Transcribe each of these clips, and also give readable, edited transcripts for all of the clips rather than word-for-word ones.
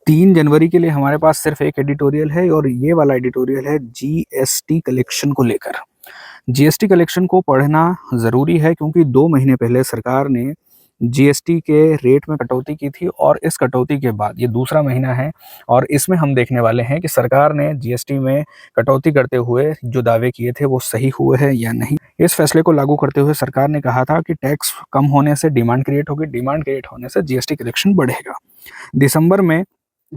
3 जनवरी के लिए हमारे पास सिर्फ एक एडिटोरियल है और ये वाला एडिटोरियल है जीएसटी कलेक्शन को लेकर। जीएसटी कलेक्शन को पढ़ना ज़रूरी है क्योंकि 2 महीने पहले सरकार ने जीएसटी के रेट में कटौती की थी और इस कटौती के बाद ये दूसरा महीना है और इसमें हम देखने वाले हैं कि सरकार ने जीएसटी में कटौती करते हुए जो दावे किए थे वो सही हुए हैं या नहीं। इस फैसले को लागू करते हुए सरकार ने कहा था कि टैक्स कम होने से डिमांड क्रिएट होगी, डिमांड क्रिएट होने से जीएसटी कलेक्शन बढ़ेगा। दिसंबर में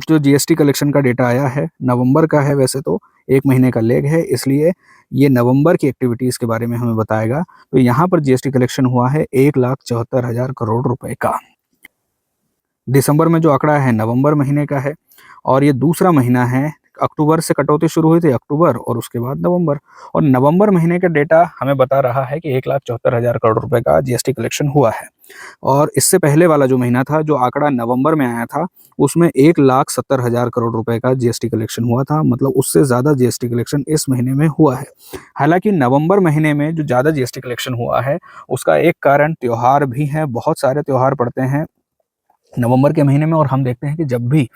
जो जीएसटी कलेक्शन का डेटा आया है नवंबर का है, वैसे तो 1 महीने का लेग है, इसलिए ये नवंबर की एक्टिविटीज़ के बारे में हमें बताएगा। तो यहाँ पर जीएसटी कलेक्शन हुआ है 1,74,000 करोड़ रुपए का। दिसंबर में जो आंकड़ा है नवंबर महीने का है और ये दूसरा महीना है। अक्टूबर से कटौती शुरू हुई थी, अक्टूबर और उसके बाद नवंबर, और नवंबर महीने का डेटा हमें बता रहा है कि 1,74,000 करोड़ रुपए का जीएसटी कलेक्शन हुआ है। और इससे पहले वाला जो महीना था, जो आंकड़ा नवंबर में आया था, उसमें 1,70,000 करोड़ रुपए का जीएसटी कलेक्शन हुआ था। मतलब उससे ज़्यादा जीएसटी कलेक्शन इस महीने में हुआ है। हालांकि नवंबर महीने में जो ज़्यादा जीएसटी कलेक्शन हुआ है उसका एक कारण त्यौहार भी है। बहुत सारे त्यौहार पड़ते हैं नवंबर के महीने में और हम देखते हैं कि जब भी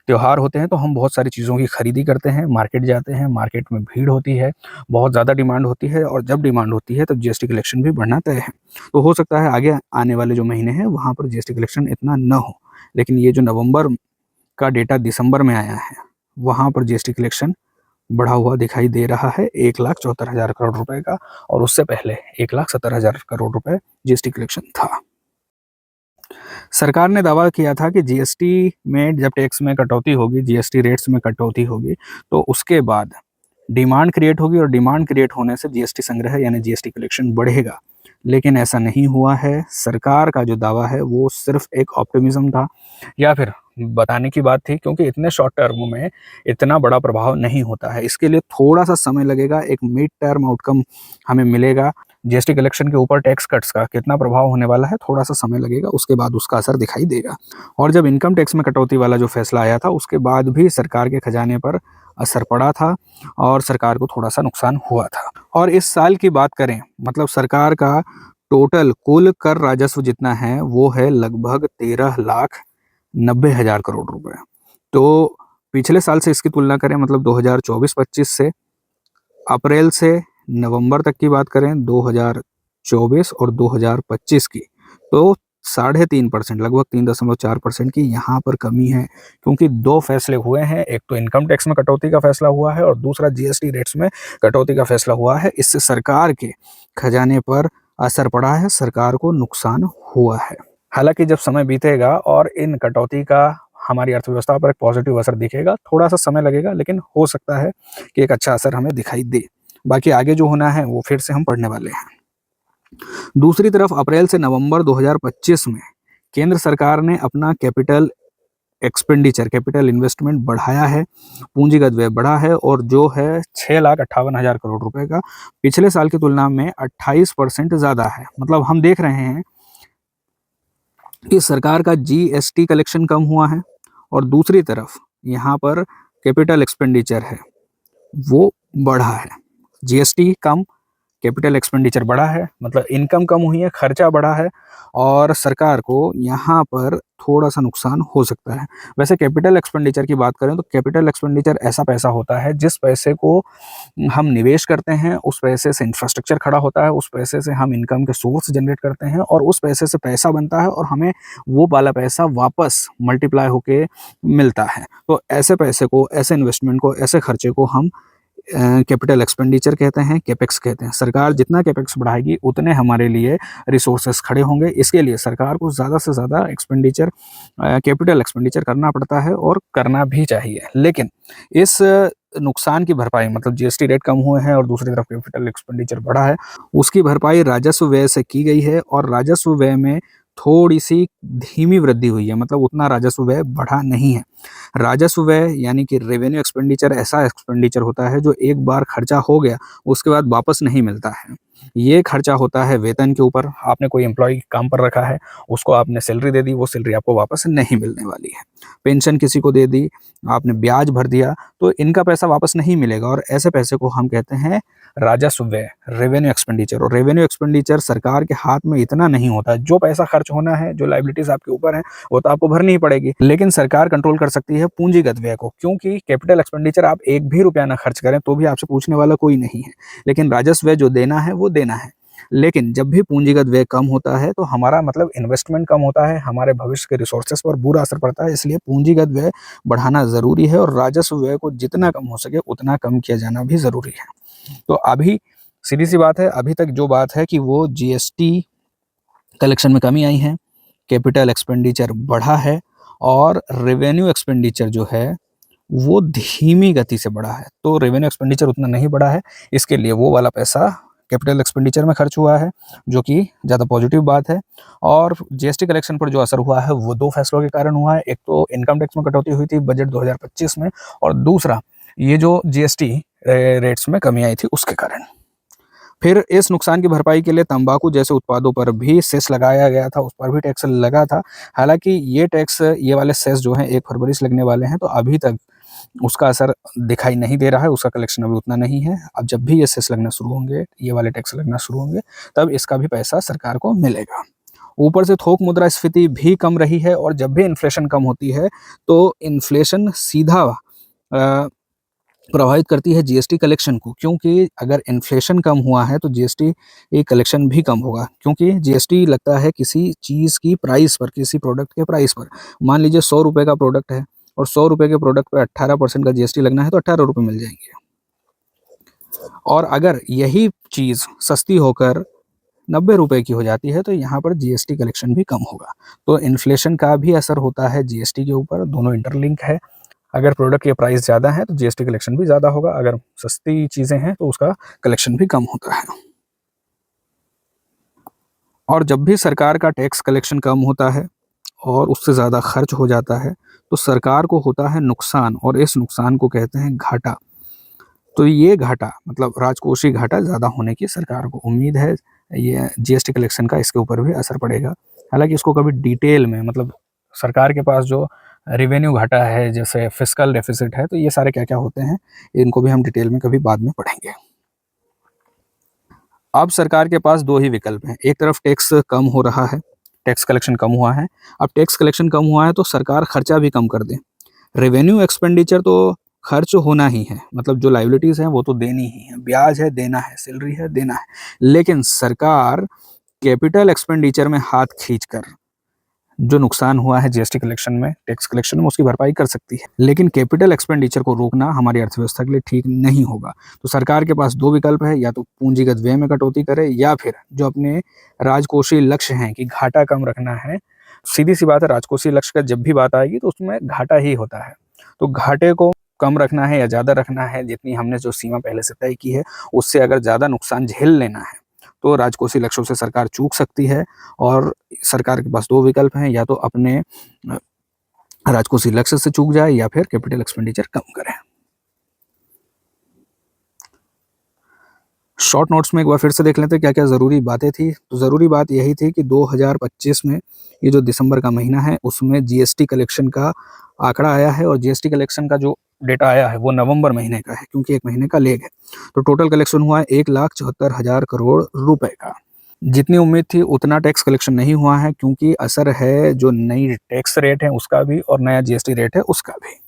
त्योहार होते हैं तो हम बहुत सारी चीज़ों की खरीदी करते हैं, मार्केट जाते हैं, मार्केट में भीड़ होती है, बहुत ज़्यादा डिमांड होती है और जब डिमांड होती है तब जीएसटी कलेक्शन भी बढ़ना तय है। तो हो सकता है आगे आने वाले जो महीने हैं वहाँ पर जीएसटी कलेक्शन इतना न हो, लेकिन ये जो नवंबर का डेटा दिसंबर में आया है वहाँ पर जीएसटी कलेक्शन बढ़ा हुआ दिखाई दे रहा है 1,74,000 करोड़ रुपए का, और उससे पहले 1,70,000 करोड़ रुपए जीएसटी कलेक्शन था। सरकार ने दावा किया था कि जीएसटी में जब टैक्स में कटौती होगी, जीएसटी रेट्स में कटौती होगी, तो उसके बाद डिमांड क्रिएट होगी और डिमांड क्रिएट होने से जीएसटी संग्रह यानी जीएसटी कलेक्शन बढ़ेगा। लेकिन ऐसा नहीं हुआ है। सरकार का जो दावा है वो सिर्फ एक ऑप्टिमिज्म था या फिर बताने की बात थी, क्योंकि इतने शॉर्ट टर्म में इतना बड़ा प्रभाव नहीं होता है। इसके लिए थोड़ा सा समय लगेगा, एक मिड टर्म आउटकम हमें मिलेगा। जीएसटी कलेक्शन के ऊपर टैक्स कट्स का कितना प्रभाव होने वाला है, थोड़ा सा समय लगेगा, उसके बाद उसका असर दिखाई देगा। और जब इनकम टैक्स में कटौती वाला जो फैसला आया था उसके बाद भी सरकार के खजाने पर असर पड़ा था और सरकार को थोड़ा सा नुकसान हुआ था। और इस साल की बात करें, मतलब सरकार का टोटल कुल कर राजस्व जितना है वो है लगभग 13,90,000 करोड़ रुपए। तो पिछले साल से इसकी तुलना करें, मतलब 2024-25 से, अप्रैल से नवंबर तक की बात करें 2024 और 2025 की, तो 3.5%, लगभग 3.4% की यहाँ पर कमी है, क्योंकि 2 फैसले हुए हैं। एक तो इनकम टैक्स में कटौती का फैसला हुआ है और दूसरा जीएसटी रेट्स में कटौती का फैसला हुआ है। इससे सरकार के खजाने पर असर पड़ा है, सरकार को नुकसान हुआ है। हालांकि जब समय बीतेगा और इन कटौती का हमारी अर्थव्यवस्था पर एक पॉजिटिव असर दिखेगा, थोड़ा सा समय लगेगा, लेकिन हो सकता है कि एक अच्छा असर हमें दिखाई दे। बाकी आगे जो होना है वो फिर से हम पढ़ने वाले हैं। दूसरी तरफ अप्रैल से नवंबर 2025 में केंद्र सरकार ने अपना कैपिटल एक्सपेंडिचर, कैपिटल इन्वेस्टमेंट बढ़ाया है, पूंजीगत व्यय बढ़ा है और जो है 6,58,000 करोड़ रुपए का, पिछले साल की तुलना में 28% ज़्यादा है। मतलब हम देख रहे हैं कि सरकार का जीएसटी कलेक्शन कम हुआ है और दूसरी तरफ यहाँ पर कैपिटल एक्सपेंडिचर है वो बढ़ा है। जीएसटी कम, कैपिटल एक्सपेंडिचर बढ़ा है, मतलब इनकम कम हुई है, खर्चा बढ़ा है और सरकार को यहाँ पर थोड़ा सा नुकसान हो सकता है। वैसे कैपिटल एक्सपेंडिचर की बात करें तो कैपिटल एक्सपेंडिचर ऐसा पैसा होता है जिस पैसे को हम निवेश करते हैं, उस पैसे से इंफ्रास्ट्रक्चर खड़ा होता है, उस पैसे से हम इनकम के सोर्स जनरेट करते हैं और उस पैसे से पैसा बनता है और हमें वो वाला पैसा वापस मल्टीप्लाई होके मिलता है। तो ऐसे पैसे को, ऐसे इन्वेस्टमेंट को, ऐसे खर्चे को हम कैपिटल एक्सपेंडिचर कहते हैं, कैपेक्स कहते हैं। सरकार जितना कैपेक्स बढ़ाएगी उतने हमारे लिए रिसोर्सेस खड़े होंगे। इसके लिए सरकार को ज़्यादा से ज़्यादा एक्सपेंडिचर, कैपिटल एक्सपेंडिचर करना पड़ता है और करना भी चाहिए। लेकिन इस नुकसान की भरपाई, मतलब जीएसटी रेट कम हुए हैं और दूसरी तरफ कैपिटल एक्सपेंडिचर बढ़ा है, उसकी भरपाई राजस्व व्यय से की गई है और राजस्व व्यय में थोड़ी सी धीमी वृद्धि हुई है, मतलब उतना राजस्व व्यय बढ़ा नहीं है। राजस्व व्यय यानी कि रेवेन्यू एक्सपेंडिचर ऐसा एक्सपेंडिचर होता है जो एक बार खर्चा हो गया उसके बाद वापस नहीं मिलता है। ये खर्चा होता है वेतन के ऊपर। आपने कोई एम्प्लॉय काम पर रखा है, उसको आपने सैलरी दे दी, वो सैलरी आपको वापस नहीं मिलने वाली है। पेंशन किसी को दे दी, आपने ब्याज भर दिया, तो इनका पैसा वापस नहीं मिलेगा और ऐसे पैसे को हम कहते हैं राजस्व व्यय, रेवेन्यू एक्सपेंडिचर। और रेवेन्यू एक्सपेंडिचर सरकार के हाथ में इतना नहीं होता, जो पैसा खर्च होना है, जो लायबिलिटीज आपके ऊपर है, वो तो आपको भरनी ही पड़ेगी। लेकिन सरकार कंट्रोल कर सकती है पूंजीगत व्यय को, क्योंकि कैपिटल एक्सपेंडिचर आप एक भी रुपया ना खर्च करें तो भी आपसे पूछने वाला कोई नहीं है, लेकिन राजस्व व्यय जो देना है वो देना है। लेकिन जब भी पूंजीगत व्यय कम होता है तो हमारा मतलब इन्वेस्टमेंट कम होता है, हमारे भविष्य के रिसोर्सेस पर बुरा असर पड़ता है, इसलिए पूंजीगत व्यय बढ़ाना जरूरी है और राजस्व व्यय को जितना कम हो सके उतना कम किया जाना भी जरूरी है। तो अभी सीधी सी बात है, अभी तक जो बात है कि वो जीएसटी कलेक्शन में कमी आई है, कैपिटल एक्सपेंडिचर बढ़ा है और रेवेन्यू एक्सपेंडिचर जो है वो धीमी गति से बढ़ा है। तो रेवेन्यू एक्सपेंडिचर उतना नहीं बढ़ा है, इसके लिए वो वाला पैसा कैपिटल एक्सपेंडिचर में खर्च हुआ है, जो कि ज़्यादा पॉजिटिव बात है। और जीएसटी कलेक्शन पर जो असर हुआ है वो दो फैसलों के कारण हुआ है। एक तो इनकम टैक्स में कटौती हुई थी बजट 2025 में, और दूसरा ये जो जीएसटी रेट्स में कमी आई थी उसके कारण। फिर इस नुकसान की भरपाई के लिए तंबाकू जैसे उत्पादों पर भी सेस लगाया गया था, उस पर भी टैक्स लगा था। हालांकि ये टैक्स, ये वाले सेस जो हैं 1 फरवरी से लगने वाले हैं, तो अभी तक उसका असर दिखाई नहीं दे रहा है, उसका कलेक्शन अभी उतना नहीं है। अब जब भी ये सेस लगना शुरू होंगे, ये वाले टैक्स लगना शुरू होंगे, तब इसका भी पैसा सरकार को मिलेगा। ऊपर से थोक मुद्रास्फीति भी कम रही है, और जब भी इन्फ्लेशन कम होती है तो इन्फ्लेशन सीधा प्रभावित करती है जीएसटी कलेक्शन को, क्योंकि अगर इन्फ्लेशन कम हुआ है तो जीएसटी कलेक्शन भी कम होगा, क्योंकि जीएसटी लगता है किसी चीज़ की प्राइस पर, किसी प्रोडक्ट के प्राइस पर। मान लीजिए 100 रुपये का प्रोडक्ट है और 100 रुपये के प्रोडक्ट पे 18% का जीएसटी लगना है, तो 18 रुपये मिल जाएंगे। और अगर यही चीज़ सस्ती होकर 90 रुपये की हो जाती है तो यहाँ पर जीएसटी कलेक्शन भी कम होगा। तो इन्फ्लेशन का भी असर होता है जीएसटी के ऊपर, दोनों इंटरलिंक है। अगर प्रोडक्ट की प्राइस ज़्यादा है तो जीएसटी कलेक्शन भी ज़्यादा होगा, अगर सस्ती चीज़ें हैं तो उसका कलेक्शन भी कम होता है। और जब भी सरकार का टैक्स कलेक्शन कम होता है और उससे ज़्यादा खर्च हो जाता है तो सरकार को होता है नुकसान, और इस नुकसान को कहते हैं घाटा। तो ये घाटा मतलब राजकोषीय घाटा ज़्यादा होने की सरकार को उम्मीद है, ये जीएसटी कलेक्शन का इसके ऊपर भी असर पड़ेगा। हालांकि इसको कभी डिटेल में, मतलब सरकार के पास जो रेवेन्यू घाटा है, जैसे फिस्कल डेफिसिट है, तो ये सारे क्या क्या होते हैं इनको भी हम डिटेल में कभी बाद में पढ़ेंगे। अब सरकार के पास दो ही विकल्प हैं, एक तरफ टैक्स कम हो रहा है, टैक्स कलेक्शन कम हुआ है। अब टैक्स कलेक्शन कम हुआ है तो सरकार खर्चा भी कम कर दे। रेवेन्यू एक्सपेंडिचर तो खर्च होना ही है, मतलब जो लाइबिलिटीज हैं वो तो देनी ही है, ब्याज है देना है, सैलरी है देना है। लेकिन सरकार कैपिटल एक्सपेंडिचर में हाथ खींचकर जो नुकसान हुआ है जीएसटी कलेक्शन में, टैक्स कलेक्शन में, उसकी भरपाई कर सकती है। लेकिन कैपिटल एक्सपेंडिचर को रोकना हमारी अर्थव्यवस्था के लिए ठीक नहीं होगा। तो सरकार के पास दो विकल्प है, या तो पूंजीगत व्यय में कटौती करे, या फिर जो अपने राजकोषीय लक्ष्य हैं कि घाटा कम रखना है। सीधी सी बात है, राजकोषीय लक्ष्य का जब भी बात आएगी तो उसमें घाटा ही होता है। तो घाटे को कम रखना है या ज़्यादा रखना है, जितनी हमने जो सीमा पहले से तय की है उससे अगर ज़्यादा नुकसान झेल लेना है तो राजकोषीय लक्ष्यों से सरकार चूक सकती है। और सरकार के पास दो विकल्प हैं, या तो अपने राजकोषीय लक्ष्य से चूक जाए या फिर कैपिटल एक्सपेंडिचर कम करें। शॉर्ट नोट्स में एक बार फिर से देख लेते हैं क्या क्या ज़रूरी बातें थी। तो ज़रूरी बात यही थी कि 2025 में ये जो दिसंबर का महीना है उसमें जीएसटी कलेक्शन का आंकड़ा आया है, और जीएसटी कलेक्शन का जो डेटा आया है वो नवंबर महीने का है, क्योंकि एक महीने का लेग है। तो टोटल कलेक्शन हुआ है 1,74,000 करोड़ रुपए का। जितनी उम्मीद थी उतना टैक्स कलेक्शन नहीं हुआ है, क्योंकि असर है जो नई टैक्स रेट है उसका भी और नया जीएसटी रेट है उसका भी।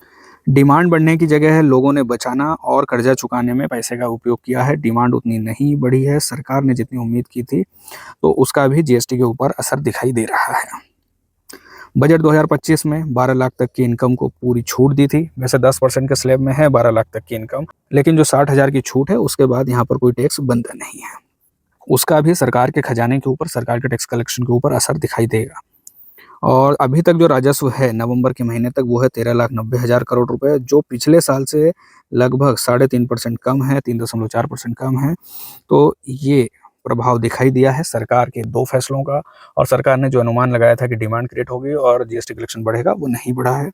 डिमांड बढ़ने की जगह है लोगों ने बचाना और कर्जा चुकाने में पैसे का उपयोग किया है। डिमांड उतनी नहीं बढ़ी है, सरकार ने जितनी उम्मीद की थी, तो उसका भी जीएसटी के ऊपर असर दिखाई दे रहा है। बजट 2025 में 12 लाख तक की इनकम को पूरी छूट दी थी। वैसे 10% के स्लैब में है 12 लाख तक की इनकम, लेकिन जो 60,000 की छूट है उसके बाद यहाँ पर कोई टैक्स बनता नहीं है, उसका भी सरकार के खजाने के ऊपर, सरकार के टैक्स कलेक्शन के ऊपर असर दिखाई देगा। और अभी तक जो राजस्व है नवंबर के महीने तक वो है 13,90,000 करोड़ रुपए, जो पिछले साल से लगभग 3.5% कम है, 3.4% कम है। तो ये प्रभाव दिखाई दिया है सरकार के दो फैसलों का, और सरकार ने जो अनुमान लगाया था कि डिमांड क्रिएट होगी और जीएसटी कलेक्शन बढ़ेगा वो नहीं बढ़ा है।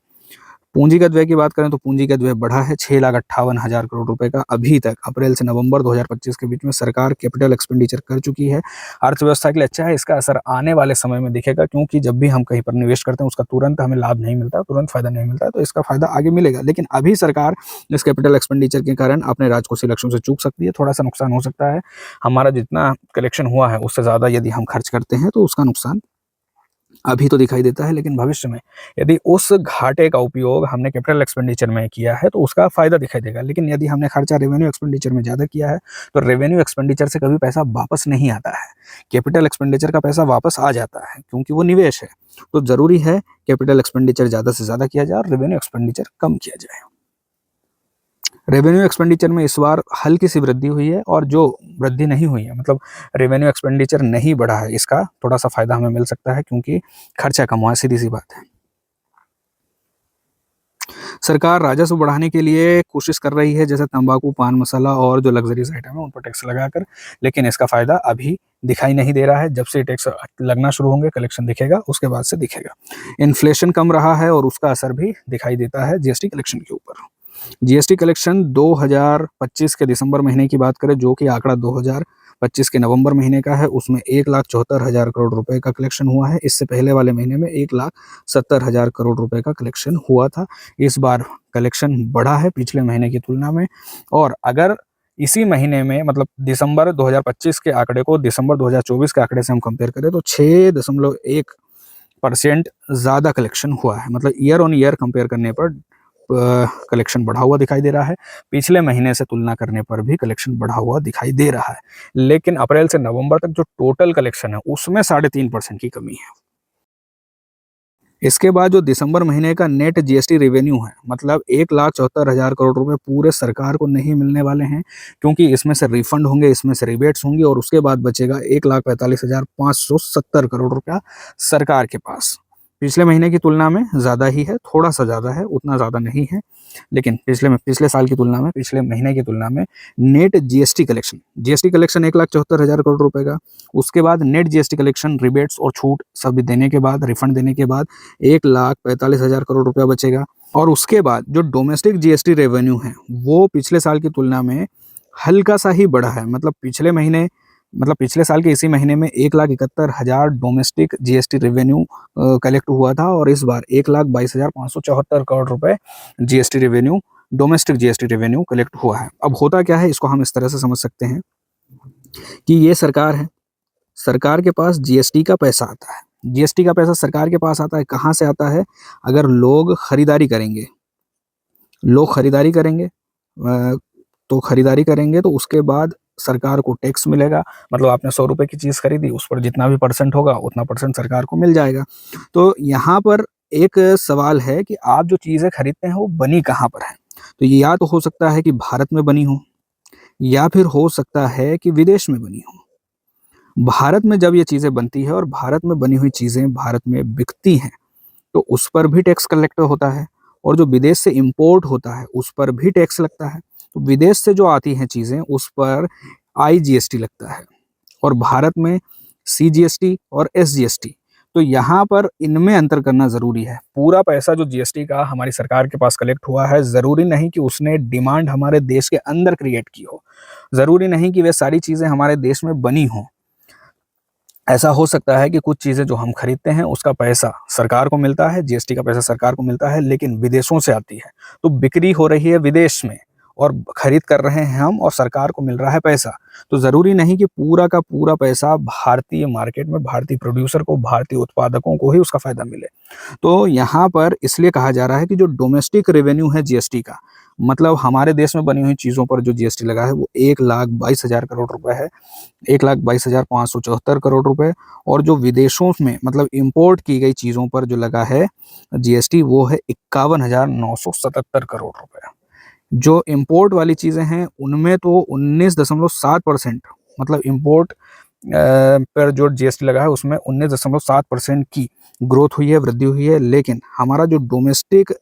पूंजीगत व्यय की बात करें तो पूंजीगत व्यय बढ़ा है 6,58,000 करोड़ रुपए का। अभी तक अप्रैल से नवंबर 2025 के बीच में सरकार कैपिटल एक्सपेंडिचर कर चुकी है। अर्थव्यवस्था के लिए अच्छा है, इसका असर आने वाले समय में दिखेगा, क्योंकि जब भी हम कहीं पर निवेश करते हैं उसका तुरंत हमें लाभ नहीं मिलता, तुरंत फायदा नहीं मिलता है, तो इसका फायदा आगे मिलेगा। लेकिन अभी सरकार इस कैपिटल एक्सपेंडिचर के कारण अपने राजकोषीय लक्ष्यों से चूक सकती है, थोड़ा सा नुकसान हो सकता है। हमारा जितना कलेक्शन हुआ है उससे ज़्यादा यदि हम खर्च करते हैं तो उसका नुकसान अभी तो दिखाई देता है, लेकिन भविष्य में यदि उस घाटे का उपयोग हमने कैपिटल एक्सपेंडिचर में किया है तो उसका फायदा दिखाई देगा। लेकिन यदि हमने खर्चा रेवेन्यू एक्सपेंडिचर में ज़्यादा किया है तो रेवेन्यू एक्सपेंडिचर से कभी पैसा वापस नहीं आता है, कैपिटल एक्सपेंडिचर का पैसा वापस आ जाता है, क्योंकि वो निवेश है। तो ज़रूरी है कैपिटल एक्सपेंडिचर ज़्यादा से ज़्यादा किया जाए और रेवेन्यू एक्सपेंडिचर कम किया जाए। रेवेन्यू एक्सपेंडिचर में इस बार हल्की सी वृद्धि हुई है, और जो वृद्धि नहीं हुई है, मतलब रेवेन्यू एक्सपेंडिचर नहीं बढ़ा है, इसका थोड़ा सा फायदा हमें मिल सकता है, क्योंकि खर्चा कम हुआ है, सीधी सी बात है। सरकार राजस्व बढ़ाने के लिए कोशिश कर रही है, जैसे तंबाकू, पान मसाला और जो लग्जरीज आइटम है उन पर टैक्स लगाकर, लेकिन इसका फायदा अभी दिखाई नहीं दे रहा है। जब से टैक्स लगना शुरू होंगे, कलेक्शन दिखेगा, उसके बाद से दिखेगा। इन्फ्लेशन कम रहा है और उसका असर भी दिखाई देता है जीएसटी कलेक्शन के ऊपर। जीएसटी कलेक्शन 2025 के दिसंबर महीने की बात करें, जो कि आंकड़ा 2025 के नवंबर महीने का है, उसमें 1,74,000 करोड़ रुपए का कलेक्शन हुआ है। इससे पहले वाले महीने में 1,70,000 करोड़ रुपए का कलेक्शन हुआ था। इस बार कलेक्शन बढ़ा है पिछले महीने की तुलना में, और अगर इसी महीने में, मतलब दिसंबर 2025 के आंकड़े को दिसंबर 2024 के आंकड़े से हम कंपेयर करें तो 6.1% ज़्यादा कलेक्शन हुआ है। मतलब ईयर ऑन ईयर कंपेयर करने पर कलेक्शन बढ़ा हुआ दिखाई दे रहा है। पिछले महीने से तुलना करने पर भी कलेक्शन बढ़ा हुआ दिखाई दे रहा है। लेकिन अप्रैल से नवंबर तक जो टोटल कलेक्शन है उसमें 3.5% की कमी है। इसके बाद जो दिसंबर महीने का नेट जीएसटी रेवेन्यू है, मतलब 1,74,000 करोड़ रुपए पूरे सरकार को नहीं मिलने वाले हैं, क्योंकि इसमें से रिफंड होंगे, इसमें से रिबेट्स होंगी, और उसके बाद बचेगा 1,45,570 करोड़ रुपया सरकार के पास। पिछले महीने की तुलना में ज़्यादा ही है, थोड़ा सा ज़्यादा है, उतना ज़्यादा नहीं है, लेकिन पिछले साल की तुलना में, पिछले महीने की तुलना में नेट जीएसटी कलेक्शन 1,74,000 करोड़ रुपए का। उसके बाद नेट जीएसटी कलेक्शन रिबेट्स और छूट सब देने के बाद, रिफंड देने के बाद 1,45,000 करोड़ रुपया बचेगा। और उसके बाद जो डोमेस्टिक जीएसटी रेवेन्यू है वो पिछले साल की तुलना में हल्का सा ही बढ़ा है। मतलब पिछले साल के इसी महीने में 1,71,000 डोमेस्टिक जीएसटी रेवेन्यू कलेक्ट हुआ था, और इस बार 1,22,574 करोड़ रुपए GST revenue, domestic GST revenue collect हुआ है। अब होता क्या है, इसको हम इस तरह से समझ सकते हैं कि ये सरकार है, सरकार के पास जीएसटी का पैसा आता है। जीएसटी का पैसा सरकार के पास आता है, कहाँ से आता है? अगर लोग खरीदारी करेंगे, तो खरीदारी करेंगे तो उसके बाद सरकार को टैक्स मिलेगा। मतलब आपने 100 रुपए की चीज़ खरीदी, उस पर जितना भी परसेंट होगा उतना परसेंट सरकार को मिल जाएगा। तो यहाँ पर एक सवाल है कि आप जो चीज़ें खरीदते हैं वो बनी कहाँ पर है? तो ये या तो हो सकता है कि भारत में बनी हो, या फिर हो सकता है कि विदेश में बनी हो। भारत में जब ये चीज़ें बनती है और भारत में बनी हुई चीज़ें भारत में बिकती हैं, तो उस पर भी टैक्स कलेक्ट होता है, और जो विदेश से इंपोर्ट होता है उस पर भी टैक्स लगता है। तो विदेश से जो आती हैं चीज़ें उस पर आईजीएसटी लगता है, और भारत में सीजीएसटी और एसजीएसटी। तो यहाँ पर इनमें अंतर करना ज़रूरी है। पूरा पैसा जो जीएसटी का हमारी सरकार के पास कलेक्ट हुआ है, ज़रूरी नहीं कि उसने डिमांड हमारे देश के अंदर क्रिएट की हो, ज़रूरी नहीं कि वे सारी चीज़ें हमारे देश में बनी हों। ऐसा हो सकता है कि कुछ चीज़ें जो हम खरीदते हैं उसका पैसा सरकार को मिलता है, जीएसटी का पैसा सरकार को मिलता है, लेकिन विदेशों से आती है, तो बिक्री हो रही है विदेश में और खरीद कर रहे हैं हम, और सरकार को मिल रहा है पैसा। तो ज़रूरी नहीं कि पूरा का पूरा पैसा भारतीय मार्केट में भारतीय प्रोड्यूसर को, भारतीय उत्पादकों को ही उसका फ़ायदा मिले। तो यहाँ पर इसलिए कहा जा रहा है कि जो डोमेस्टिक रेवेन्यू है जीएसटी का, मतलब हमारे देश में बनी हुई चीज़ों पर जो जीएसटी लगा है वो 1,22,000 करोड़ रुपए है, 1,22,574 करोड़ रुपए। और जो विदेशों में, मतलब इंपोर्ट की गई चीज़ों पर जो लगा है जीएसटी, वो है 51,977 करोड़ रुपए। जो इंपोर्ट वाली चीज़ें हैं उनमें तो 19.7%, मतलब इंपोर्ट पर जो जीएसटी लगा है उसमें 19.7% की ग्रोथ हुई है, वृद्धि हुई है। लेकिन हमारा जो डोमेस्टिक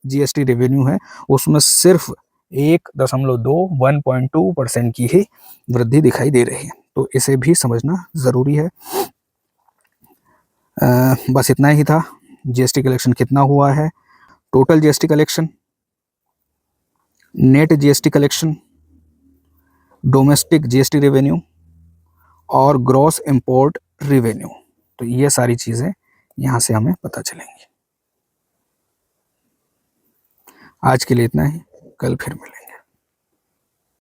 जीएसटी रेवेन्यू है उसमें सिर्फ 1.2% की ही वृद्धि दिखाई दे रही है। तो इसे भी समझना ज़रूरी है। बस इतना ही था। जीएसटी कलेक्शन कितना हुआ है, total GST collection, net GST collection, domestic GST revenue और ग्रॉस इंपोर्ट रेवेन्यू। तो ये सारी चीज़ें यहाँ से हमें पता चलेंगी। आज के लिए इतना ही, कल फिर मिलेंगे।